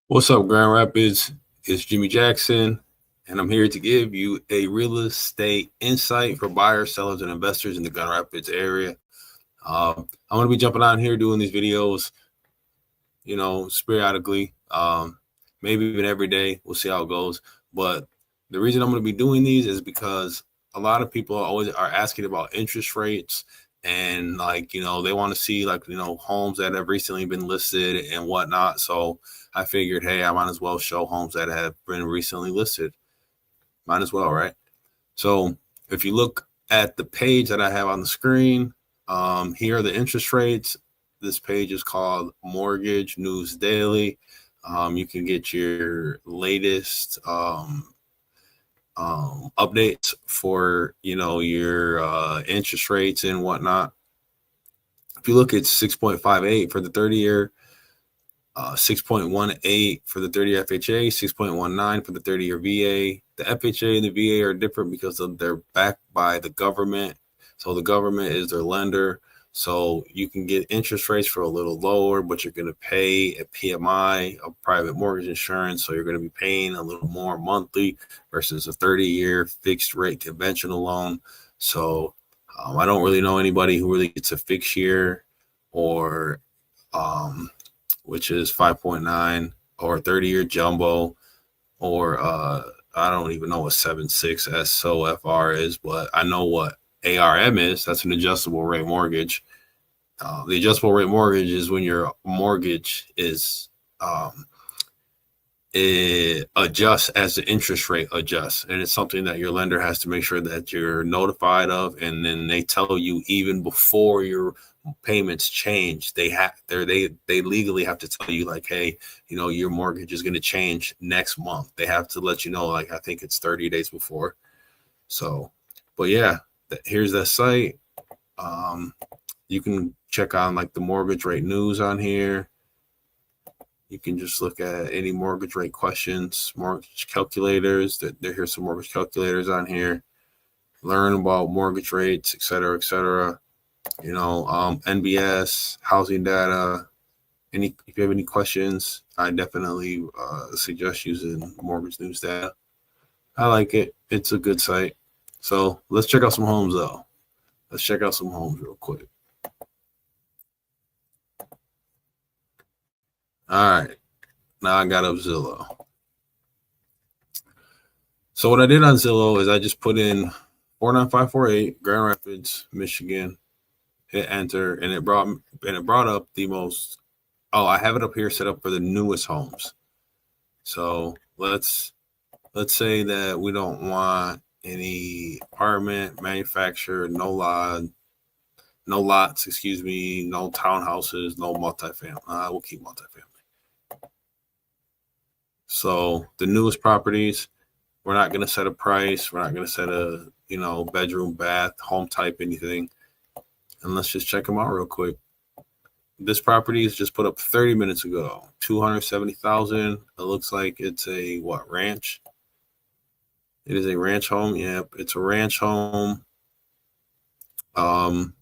What's up, Grand Rapids? It's Jimmy Jackson, and I'm here to give you a real estate insight for buyers, sellers, and investors in the Grand Rapids area. I'm going to be jumping on here doing these videos, periodically, maybe even every day. We'll see how it goes. But the reason I'm going to be doing these is because a lot of people always are asking about interest rates and they want to see homes that have recently been listed and whatnot. So I figured, hey, I might as well show homes that have been recently listed. Might as well, right? So if you look at the page that I have on the screen, here are the interest rates. This page is called Mortgage News Daily. You can get your latest updates for your interest rates and whatnot. If you look at 6.58 for the 30-year, 6.18 for the 30-year FHA, 6.19 for the 30-year VA. The FHA and the VA are different because they're backed by the government. So the government is their lender. So you can get interest rates for a little lower, but you're going to pay a PMI, a private mortgage insurance. So you're going to be paying a little more monthly versus a 30-year fixed rate conventional loan. So I don't really know anybody who really gets a fixed year or which is 5.9 or 30-year jumbo, or I don't even know what 7.6 SOFR is, but I know what ARM is. That's an adjustable rate mortgage. The adjustable rate mortgage is when your mortgage is it adjusts as the interest rate adjusts, and it's something that your lender has to make sure that you're notified of, and then they tell you even before your payments change. They legally have to tell you, like, hey, your mortgage is going to change next month. They have to let you know, like, I think it's 30 days before. So, but yeah, here's that site. You can check on like the mortgage rate news on here. You can just look at any mortgage rate questions, mortgage calculators. Here's some mortgage calculators on here. Learn about mortgage rates, et cetera, et cetera. NBS, housing data. If you have any questions, I definitely suggest using mortgage news data. I like it. It's a good site. So let's check out some homes, though. Let's check out some homes real quick. All right. Now I got up Zillow. So what I did on Zillow is I just put in 49548 Grand Rapids, Michigan. Hit enter, and it brought up the most. Oh, I have it up here set up for the newest homes. So let's say that we don't want any apartment, manufactured, no lots, no townhouses, no multifamily. We'll keep multifamily. So the newest properties, we're not going to set a price. We're not going to set a bedroom, bath, home type, anything. And let's just check them out real quick. This property is just put up 30 minutes ago. 270,000. It looks like it's a ranch? It is a ranch home. Yep, it's a ranch home. In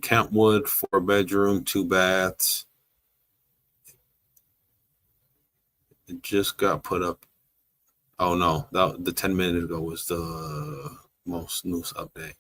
Kentwood, 4-bedroom, 2 baths. It just got put up. Oh no, the 10 minutes ago was the most newest update.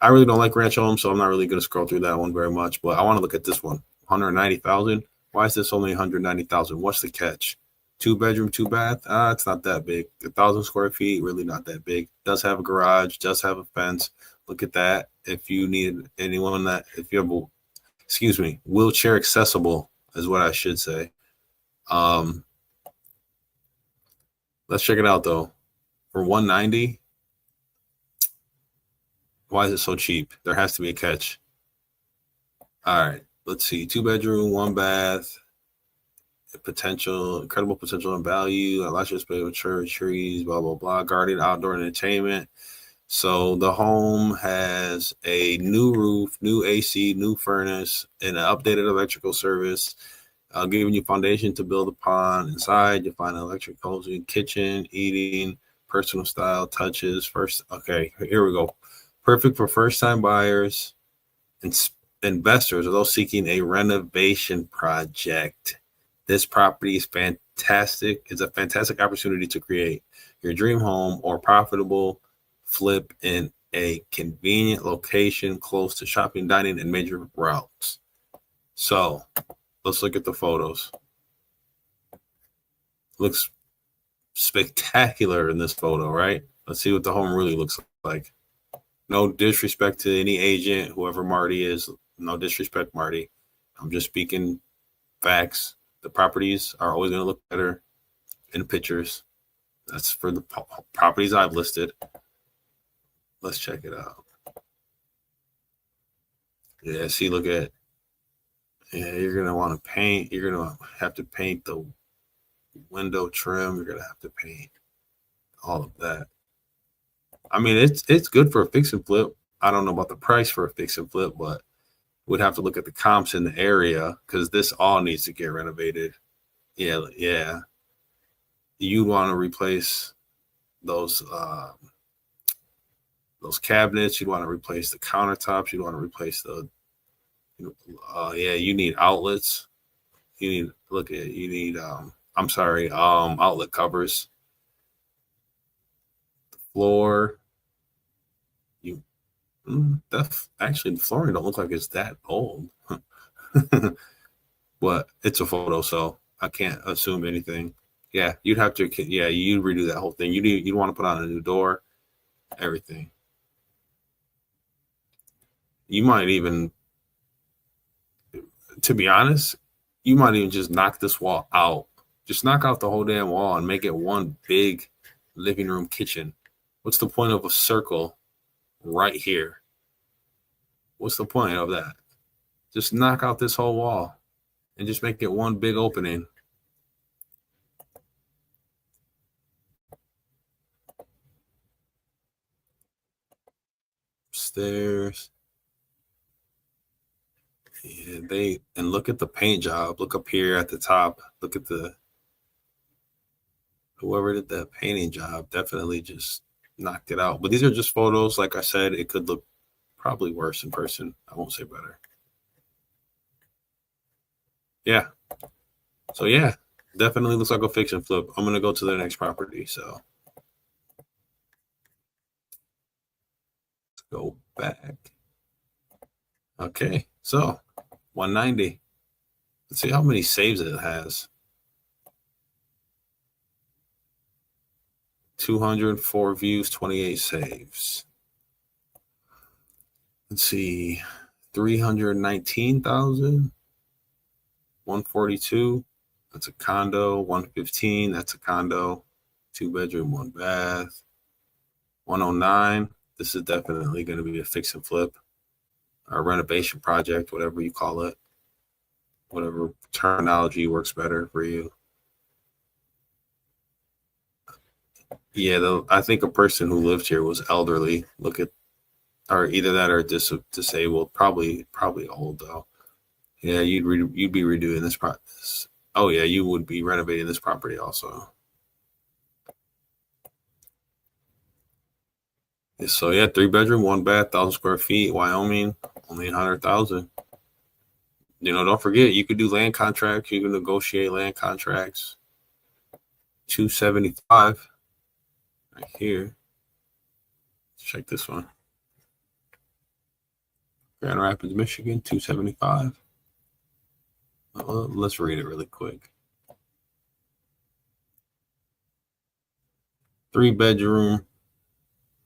I really don't like ranch homes, so I'm not really going to scroll through that one very much. But I want to look at this one, 190,000. Why is this only 190,000? What's the catch? 2-bedroom, 2 bath. It's not that big. 1,000 square feet, really not that big. Does have a garage. Does have a fence. Look at that. If you need anyone that, if you have wheelchair accessible is what I should say. Let's check it out though. For 190. Why is it so cheap? There has to be a catch. All right, let's see. 2-bedroom, 1 bath. Incredible potential and value. Illustrious mature trees, blah, blah, blah. Guardian outdoor entertainment. So the home has a new roof, new AC, new furnace, and an updated electrical service. Giving you foundation to build upon. Inside, you'll find an electric cozy kitchen, eating, personal style touches. Okay, here we go. Perfect for first-time buyers and investors or those seeking a renovation project. This property is fantastic. It's a fantastic opportunity to create your dream home or profitable flip in a convenient location close to shopping, dining, and major routes. So let's look at the photos. Looks spectacular in this photo, right? Let's see what the home really looks like. No disrespect to any agent, whoever Marty is. No disrespect, Marty. I'm just speaking facts. The properties are always going to look better in pictures. That's for the properties I've listed. Let's check it out. Yeah, see, look at, yeah, you're going to want to paint. You're going to have to paint the window trim. You're going to have to paint all of that. I mean, it's good for a fix and flip. I don't know about the price for a fix and flip, but we'd have to look at the comps in the area because this all needs to get renovated. Yeah. You want to replace those cabinets. You'd want to replace the countertops. You'd want to replace the. You need outlets. You need outlet covers. The floor. Actually, the flooring don't look like it's that old. But it's a photo, so I can't assume anything. Yeah, you'd have to. Yeah, you'd redo that whole thing. You'd want to put on a new door, everything. You might even, to be honest, you might even just knock this wall out. Just knock out the whole damn wall and make it one big living room kitchen. What's the point of a circle right here? What's the point of that? Just knock out this whole wall and just make it one big opening. Stairs. Yeah, and look at the paint job. Look up here at the top. Look at whoever did that painting job definitely just knocked it out. But these are just photos. Like I said, it could look probably worse in person. I won't say better. Yeah. So yeah, definitely looks like a fix and flip. I'm gonna go to the next property. So let's go back. Okay, so 190. Let's see how many saves it has. 204 views, 28 saves. Let's see, 319,000, 142. That's a condo. 115. That's a condo. 2-bedroom, 1 bath. 109. This is definitely going to be a fix and flip, or renovation project, whatever you call it. Whatever terminology works better for you. Yeah, I think a person who lived here was elderly. Look at, or either that or disabled. Probably old though. Yeah, you'd be redoing this process. Oh yeah, you would be renovating this property also. So yeah, 3-bedroom, 1 bath, 1,000 square feet, Wyoming, only 100,000. Don't forget you could do land contracts. You can negotiate land contracts. 275. Right here. Let's check this one. Grand Rapids, Michigan, 275. Let's read it really quick. 3-bedroom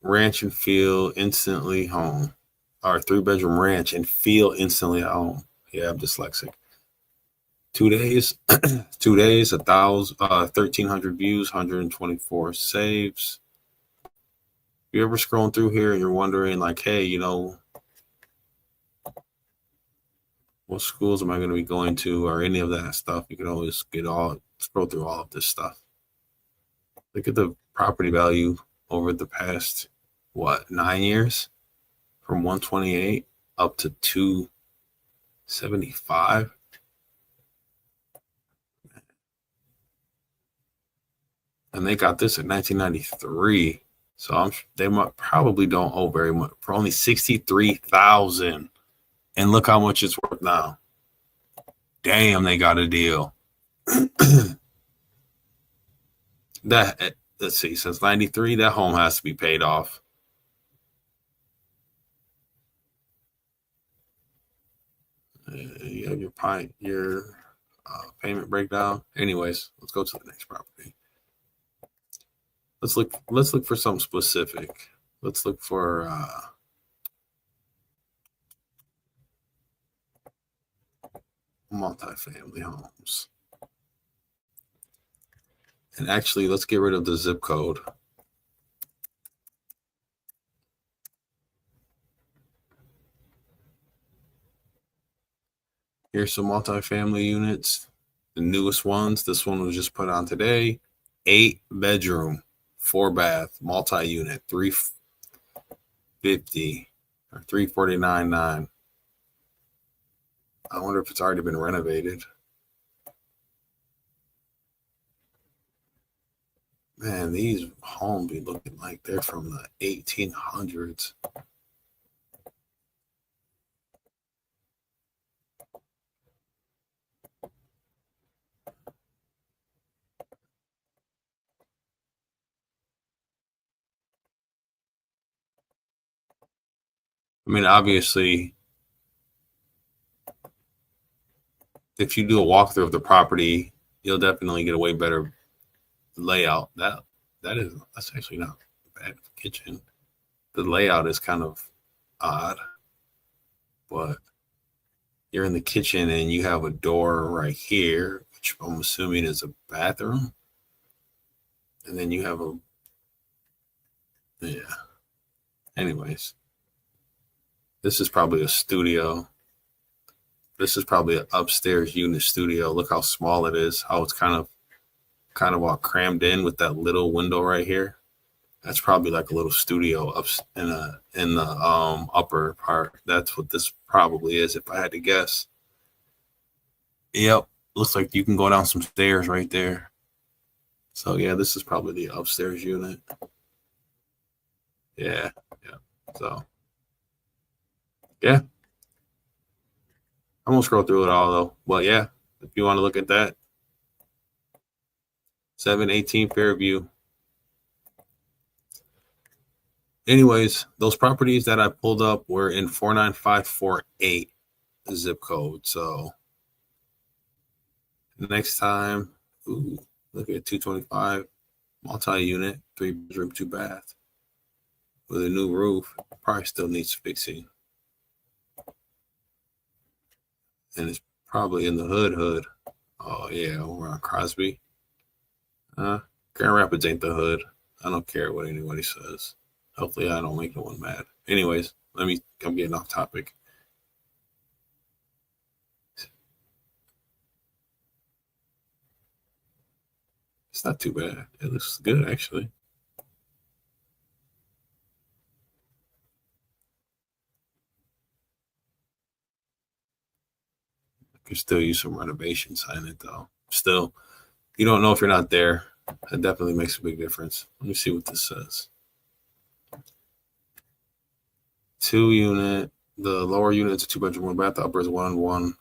ranch and feel instantly home. Or 3-bedroom ranch and feel instantly at home. Yeah, I'm dyslexic. 2 days, 2 days, 1,300 views, 124 saves. If you ever scrolling through here and you're wondering, like, hey, what schools am I going to be going to, or any of that stuff, you can always scroll through all of this stuff. Look at the property value over the past 9 years, from 128 up to 275. And they got this in 1993. So they probably don't owe very much, for only 63,000. And look how much it's worth now. Damn, they got a deal. That, let's see, since 93, that home has to be paid off. You have your payment breakdown. Anyways, let's go to the next property. Let's look for something specific. Let's look for multifamily homes. And actually, let's get rid of the zip code. Here's some multifamily units, the newest ones. This one was just put on today. 8-bedroom, 4-bath, multi-unit, 350 or 349.9. I wonder if it's already been renovated. Man, these homes be looking like they're from the 1800s. I mean, obviously, if you do a walkthrough of the property, you'll definitely get a way better layout. That's actually not bad. Kitchen. The layout is kind of odd, but you're in the kitchen and you have a door right here, which I'm assuming is a bathroom, and then you have a yeah. Anyways, this is probably a studio. This is probably an upstairs unit studio. Look how small it is. How it's kind of all crammed in with that little window right here. That's probably like a little studio up in the upper part. That's what this probably is, if I had to guess. Yep, looks like you can go down some stairs right there. So yeah, this is probably the upstairs unit. Yeah. So yeah, I'm gonna scroll through it all though. But yeah, if you want to look at that, 718 Fairview. Anyways, those properties that I pulled up were in 49548 zip code. So next time, look at 225 multi-unit, 3-bedroom, 2-bath with a new roof. Probably still needs fixing, and it's probably in the hood. Oh yeah, we're on Crosby. Grand Rapids ain't the hood. I don't care what anybody says. Hopefully, I don't make no one mad. Anyways, I'm getting off topic. It's not too bad. It looks good, actually. I could still use some renovations on it, though. Still, you don't know if you're not there. That definitely makes a big difference. Let me see what this says. 2-unit. The lower unit is a 2-bedroom, 1-bath. The upper is 1-1.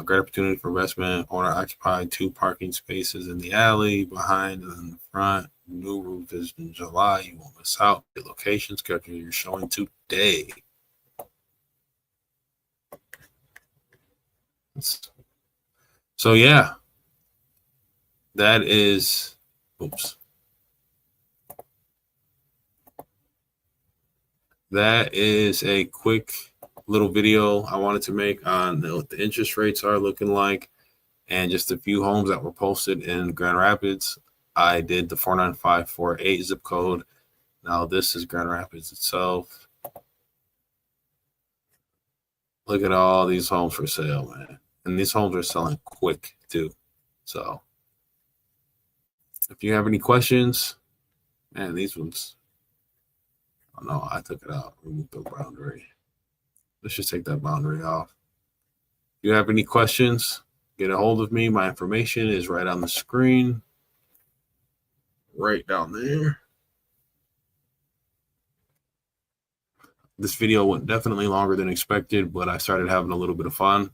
Great opportunity for investment. Owner occupied 2 parking spaces in the alley, behind and in the front. New roof is in July. You won't miss out. The location schedule you're showing today. So yeah, that is. Oops. That is a quick little video I wanted to make on what the interest rates are looking like, and just a few homes that were posted in Grand Rapids. I did the 49548 zip code. Now this is Grand Rapids itself. Look at all these homes for sale, man. And these homes are selling quick too. So if you have any questions, man, these ones. Oh no, I took it out. Remove the boundary. Let's just take that boundary off. If you have any questions, get a hold of me. My information is right on the screen. Right down there. This video went definitely longer than expected, but I started having a little bit of fun,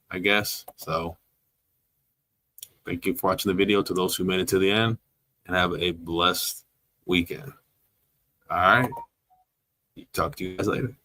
I guess. So Thank you for watching the video to those who made it to the end, and have a blessed weekend. All right. Talk to you guys later.